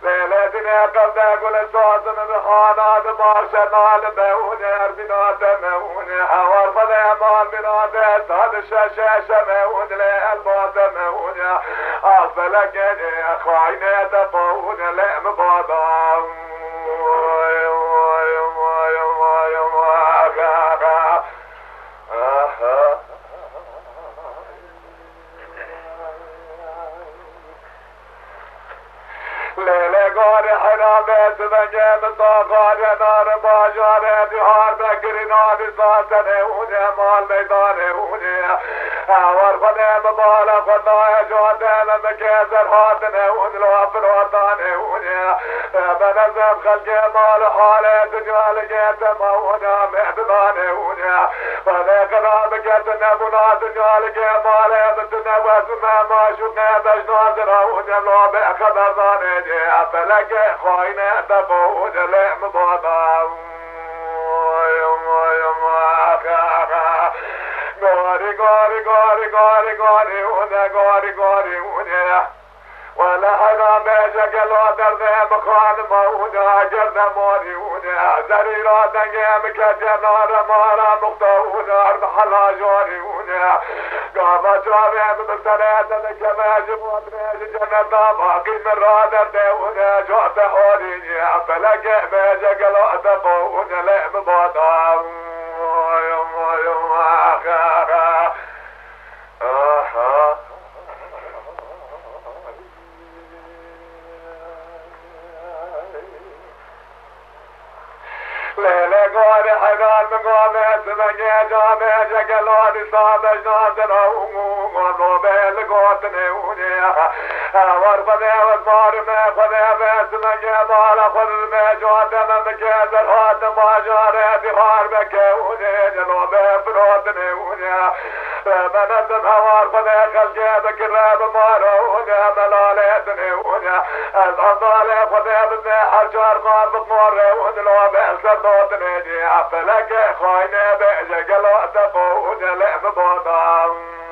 ليلتنا قبل أقول الصوت من خانات بارشنا لبهوني أربنا تمهوني حوار بضي مال بنادي صاد الشاشة مهوني لألبات مهوني أصبلك يدي أخويني تفوني لأم بابا قاري حرامت بجيب صاقاري نار باجاري بحار بكري نادي ساسني وني مال ميداني وني اور خدي مبالا خدايا جواتي مكيزر هاتني وني الوافر وطاني وني بنزم خلقي مال حالي تجال جيت مونا مهدناني وني فذيك راب جيت نبنا تجال جيت مالي بتنوز ما شوكي بجنازر وني لو بخبر داني جي فلك خوينة تفوت لعم بابا غاري ونا ولا حدا بيجك لو درد مخان مونا جرد موري ونا زريرا دنجم كجنار مارا مختونا محلا جوري ونا قاما جوابي بمستنات كما جبوت ريج جنة باقي من رادر دونا جوت حوري فلك بيجك لو تفوت لعم بابا ليلة قاري حيران مقامي سمجي جامي جقلوني صابج ناصر وقالوا بيل قوتني وني ورفضي وصباري خذي بسمجي بالا خذ الميجوات ممكيزر هات ماجاري بحار بكي وني جلو بفروتني وني بنزم هوار خذي خلقي بكراب مارو وني ملاليتني وني الأفضالي خذي بسيحة جارقان بقموري وني لو بيسر دوتني دي عفلك خويني بيجي قلو تفوت لعب بابا